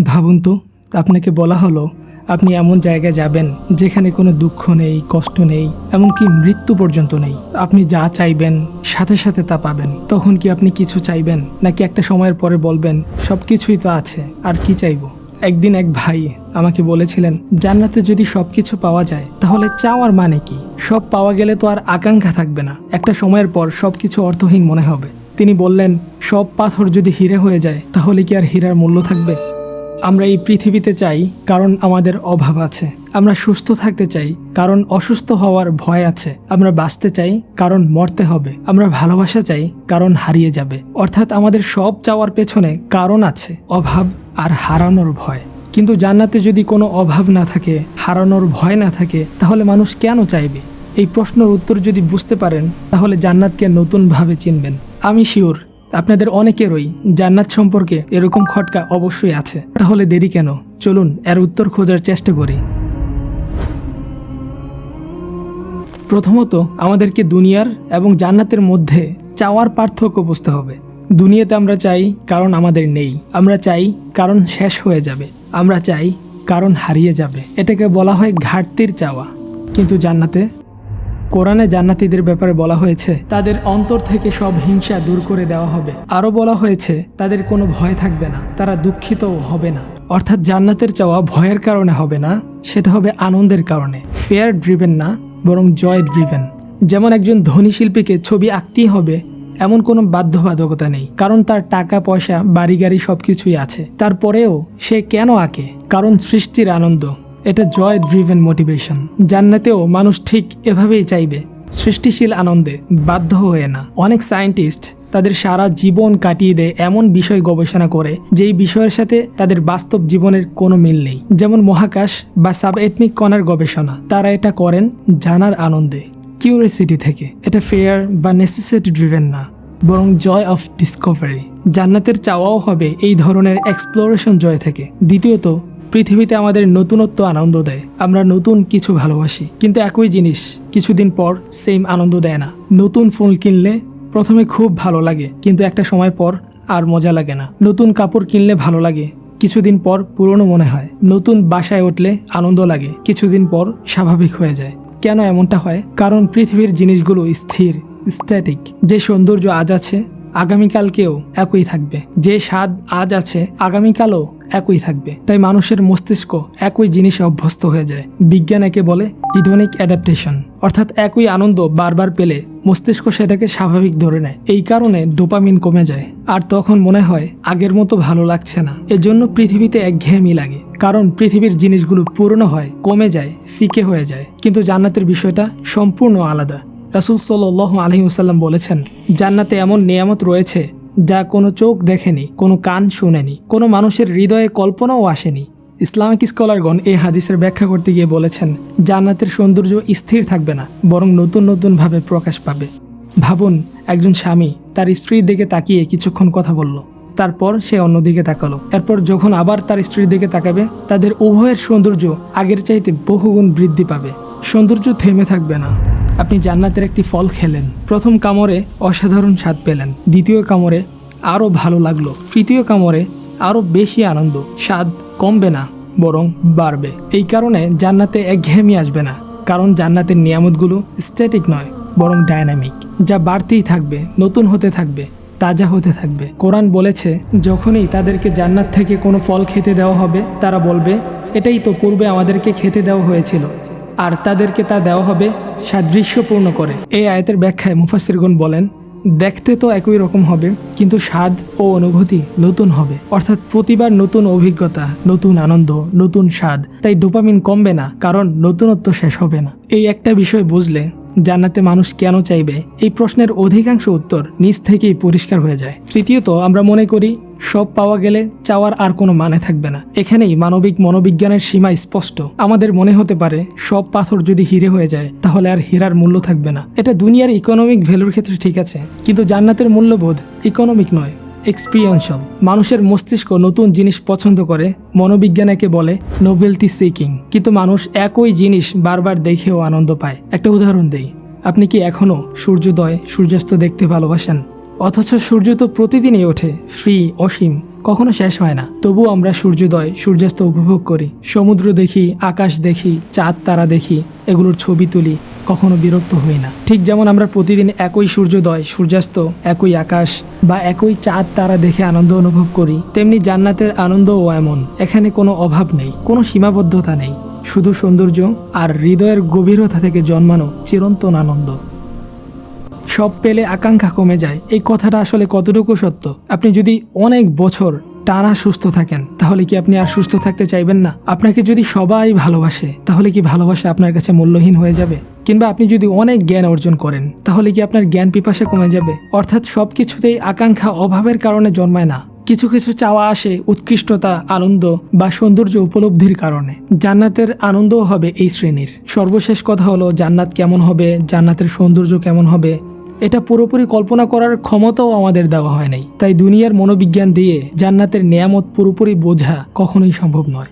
ভাবুন তো, আপনাকে বলা হলো আপনি এমন জায়গায় যাবেন যেখানে কোনো দুঃখ নেই, কষ্ট নেই, এমনকি মৃত্যু পর্যন্ত নেই। আপনি যা চাইবেন সাথে সাথে তা পাবেন। তখন কি আপনি কিছু চাইবেন, নাকি একটা সময়ের পরে বলবেন সব কিছুই তো আছে, আর কি চাইবো? একদিন এক ভাই আমাকে বলেছিলেন, জান্নাতে যদি সবকিছু পাওয়া যায় তাহলে চাওয়ার মানে কি? সব পাওয়া গেলে তো আর আকাঙ্ক্ষা থাকবে না, একটা সময়ের পর সবকিছু অর্থহীন মনে হবে। তিনি বললেন, সব পাথর যদি হীরে হয়ে যায় তাহলে কি আর হীরার মূল্য থাকবে? আমরা এই পৃথিবীতে চাই কারণ আমাদের অভাব আছে। আমরা সুস্থ থাকতে চাই কারণ অসুস্থ হওয়ার ভয় আছে। আমরা বাঁচতে চাই কারণ মরতে হবে। আমরা ভালোবাসা চাই কারণ হারিয়ে যাবে। অর্থাৎ আমাদের সব চাওয়ার পেছনে কারণ আছে, অভাব আর হারানোর ভয়। কিন্তু জান্নাতে যদি কোনো অভাব না থাকে, হারানোর ভয় না থাকে, তাহলে মানুষ কেন চাইবে? এই প্রশ্নের উত্তর যদি বুঝতে পারেন তাহলে জান্নাতকে নতুনভাবে চিনবেন। আমি শিওর আপনাদের অনেকেরই জান্নাত সম্পর্কে এরকম খটকা অবশ্যই আছে। তাহলে দেরি কেন? চলুন এর উত্তর খোঁজার চেষ্টা করি। প্রথমত, আমাদেরকে দুনিয়ার এবং জান্নাতের মধ্যে চাওয়ার পার্থক্য বুঝতে হবে। দুনিয়াতে আমরা চাই কারণ আমাদের নেই, আমরা চাই কারণ শেষ হয়ে যাবে, আমরা চাই কারণ হারিয়ে যাবে। এটাকে বলা হয় ঘাটতির চাওয়া। কিন্তু জান্নাতে, কোরআনে জান্নাতীদের ব্যাপারে বলা হয়েছে তাদের অন্তর থেকে সব হিংসা দূর করে দেওয়া হবে। আরও বলা হয়েছে তাদের কোনো ভয় থাকবে না, তারা দুঃখিতও হবে না। অর্থাৎ জান্নাতের চাওয়া ভয়ের কারণে হবে না, সেটা হবে আনন্দের কারণে। ফেয়ার ড্রিভেন না, বরং জয় ড্রিভেন। যেমন একজন ধনী শিল্পীকে ছবি আঁকতেই হবে এমন কোনো বাধ্যবাধকতা নেই, কারণ তার টাকা পয়সা বাড়ি গাড়ি সবকিছুই আছে। তারপরেও সে কেন আঁকে? কারণ সৃষ্টির আনন্দ। এটা জয় ড্রিভেন মোটিভেশন। জান্নাতেও মানুষ ঠিক এভাবেই চাইবে, সৃষ্টিশীল আনন্দে, বাধ্য হয়ে না। অনেক সায়েন্টিস্ট তাদের সারা জীবন কাটিয়ে দেয় এমন বিষয় গবেষণা করে যেই বিষয়ের সাথে তাদের বাস্তব জীবনের কোনো মিল নেই। যেমন মহাকাশ বা সাব এটমিক কণার গবেষণা। তারা এটা করেন জানার আনন্দে, কিউরিয়াসিটি থেকে। এটা ফেয়ার বা নেসেসিটি ড্রিভেন না, বরং জয় অফ ডিসকভারি। জান্নাতের চাওয়াও হবে এই ধরনের এক্সপ্লোরেশন জয় থেকে। দ্বিতীয়ত, পৃথিবীতে আমাদের নতুনত্ব আনন্দ দেয়। আমরা নতুন কিছু ভালোবাসি, কিন্তু একই জিনিস কিছুদিন পর সেম আনন্দ দেয় না। নতুন ফুল কিনলে প্রথমে খুব ভালো লাগে, কিন্তু একটা সময় পর আর মজা লাগে না। নতুন কাপড় কিনলে ভালো লাগে, কিছুদিন পর পুরনো মনে হয়। নতুন বাসায় উঠলে আনন্দ লাগে, কিছুদিন পর স্বাভাবিক হয়ে যায়। কেন এমনটা হয়? কারণ পৃথিবীর জিনিসগুলো স্থির, স্ট্যাটিক। যে সৌন্দর্য আজ আছে আগামীকালকেও একই থাকবে, যে স্বাদ আজ আছে আগামীকালও একই থাকবে। তাই মানুষের মস্তিষ্ক একই জিনিসে অভ্যস্ত হয়ে যায়। বিজ্ঞান একে বলে ইডোনিক অ্যাডাপ্টেশন। অর্থাৎ একই আনন্দ বারবার পেলে মস্তিষ্ক সেটাকে স্বাভাবিক ধরে নেয়। এই কারণে ডোপামিন কমে যায়, আর তখন মনে হয় আগের মতো ভালো লাগছে না। এজন্য পৃথিবীতে একঘেয়েমি লাগে, কারণ পৃথিবীর জিনিসগুলো পুরনো হয়, কমে যায়, ফিকে হয়ে যায়। কিন্তু জান্নাতের বিষয়টা সম্পূর্ণ আলাদা। রাসূল সাল্লাল্লাহু আলাইহি ওয়াসাল্লাম বলেছেন, জান্নাতে এমন নিয়ামত রয়েছে যা কোনো চোখ দেখেনি, কোনো কান শুনেনি, কোনো মানুষের হৃদয়ে কল্পনাও আসেনি। ইসলামিক স্কলারগণ এই হাদিসের ব্যাখ্যা করতে গিয়ে বলেছেন, জান্নাতের সৌন্দর্য স্থির থাকবে না, বরং নতুন নতুনভাবে প্রকাশ পাবে। ভাবুন, একজন স্বামী তার স্ত্রীর দিকে তাকিয়ে কিছুক্ষণ কথা বলল, তারপর সে অন্যদিকে তাকালো। এরপর যখন আবার তার স্ত্রীর দিকে তাকাবে, তাদের উভয়ের সৌন্দর্য আগের চাইতে বহুগুণ বৃদ্ধি পাবে। সৌন্দর্য থেমে থাকবে না। আপনি জান্নাতের একটি ফল খেলেন, প্রথম কামড়ে অসাধারণ স্বাদ পেলেন, দ্বিতীয় কামড়ে আরও ভালো লাগলো, তৃতীয় কামড়ে আরও বেশি আনন্দ। স্বাদ কমবে না, বরং বাড়বে। এই কারণে জান্নাতে একঘেয়েমি আসবে না, কারণ জান্নাতের নিয়ামতগুলো স্ট্যাটিক নয়, বরং ডায়নামিক। যা বাড়তেই থাকবে, নতুন হতে থাকবে, তাজা হতে থাকবে। কোরআন বলেছে, যখনই তাদেরকে জান্নাত থেকে কোনো ফল খেতে দেওয়া হবে, তারা বলবে, এটাই তো পূর্বে আমাদেরকে খেতে দেওয়া হয়েছিল, আর তাদেরকে তা দেওয়া হবে সাদৃশ্যপূর্ণ করে। এই আয়াতের ব্যাখ্যায় মুফাসসিরগণ বলেন, দেখতে তো একই রকম হবে, কিন্তু স্বাদ ও অনুভূতি নতুন হবে। অর্থাৎ প্রতিবার নতুন অভিজ্ঞতা, নতুন আনন্দ, নতুন স্বাদ। তাই ডোপামিন কমবে না, কারণ নতুনত্ব শেষ হবে না। এই একটা বিষয় বুঝলে জান্নাতে মানুষ কেন চাইবে, এই প্রশ্নের অধিকাংশ উত্তর নিজ থেকেই পরিষ্কার হয়ে যায়। তৃতীয়ত, আমরা মনে করি সব পাওয়া গেলে চাওয়ার আর কোনো মানে থাকবে না। এখানেই মানবিক মনোবিজ্ঞানের সীমা স্পষ্ট। আমাদের মনে হতে পারে সব পাথর যদি হীরে হয়ে যায় তাহলে আর হীরার মূল্য থাকবে না। এটা দুনিয়ার ইকোনমিক ভ্যালুর ক্ষেত্রে ঠিক আছে, কিন্তু জান্নাতের মূল্যবোধ ইকোনমিক নয়, এক্সপিরিয়েন্সিয়াল। মানুষের মস্তিষ্ক নতুন জিনিস পছন্দ করে, মনোবিজ্ঞান একে বলে নোভেলটি সিকিং। কিন্তু মানুষ একই জিনিস বারবার দেখেও আনন্দ পায়। একটা উদাহরণ দেই, আপনি কি এখনও সূর্যোদয়, সূর্যাস্ত দেখতে ভালোবাসেন? অথচ সূর্য তো প্রতিদিনই ওঠে, শ্রী অসীম, কখনো শেষ হয় না। তবু আমরা সূর্যোদয় সূর্যাস্ত উপভোগ করি, সমুদ্র দেখি, আকাশ দেখি, চাঁদ তারা দেখি, এগুলোর ছবি তুলি, কখনো বিরক্ত হই না। ঠিক যেমন আমরা প্রতিদিন একই সূর্যোদয় সূর্যাস্ত, একই আকাশ বা একই চাঁদ তারা দেখে আনন্দ অনুভব করি, তেমনি জান্নাতের আনন্দও এমন। এখানে কোনো অভাব নেই, কোনো সীমাবদ্ধতা নেই, শুধু সৌন্দর্য আর হৃদয়ের গভীরতা থেকে জন্মানো চিরন্তন আনন্দ। সব পেলে আকাঙ্ক্ষা কমে যায়, এই কথাটা আসলে কতটুকু সত্য? আপনি যদি অনেক বছর টানা সুস্থ থাকেন, তাহলে কি আপনি আর সুস্থ থাকতে চাইবেন না? আপনাকে যদি সবাই ভালোবাসে, তাহলে কি ভালোবাসা আপনার কাছে মূল্যহীন হয়ে যাবে? কিংবা আপনি যদি অনেক জ্ঞান অর্জন করেন, তাহলে কি আপনার জ্ঞান পিপাসা কমে যাবে? অর্থাৎ সবকিছুতেই আকাঙ্ক্ষা অভাবের কারণে জন্মায় না, কিছু কিছু চাওয়া আসে উৎকৃষ্টতা, আনন্দ বা সৌন্দর্য উপলব্ধির কারণে। জান্নাতের আনন্দও হবে এই শ্রেণীর। সর্বশেষ কথা হলো, জান্নাত কেমন হবে, জান্নাতের সৌন্দর্য কেমন হবে, এটা পুরোপুরি কল্পনা করার ক্ষমতাও আমাদের দেওয়া হয় নাই। তাই দুনিয়ার মনোবিজ্ঞান দিয়ে জান্নাতের নেয়ামত পুরোপুরি বোঝা কখনোই সম্ভব নয়।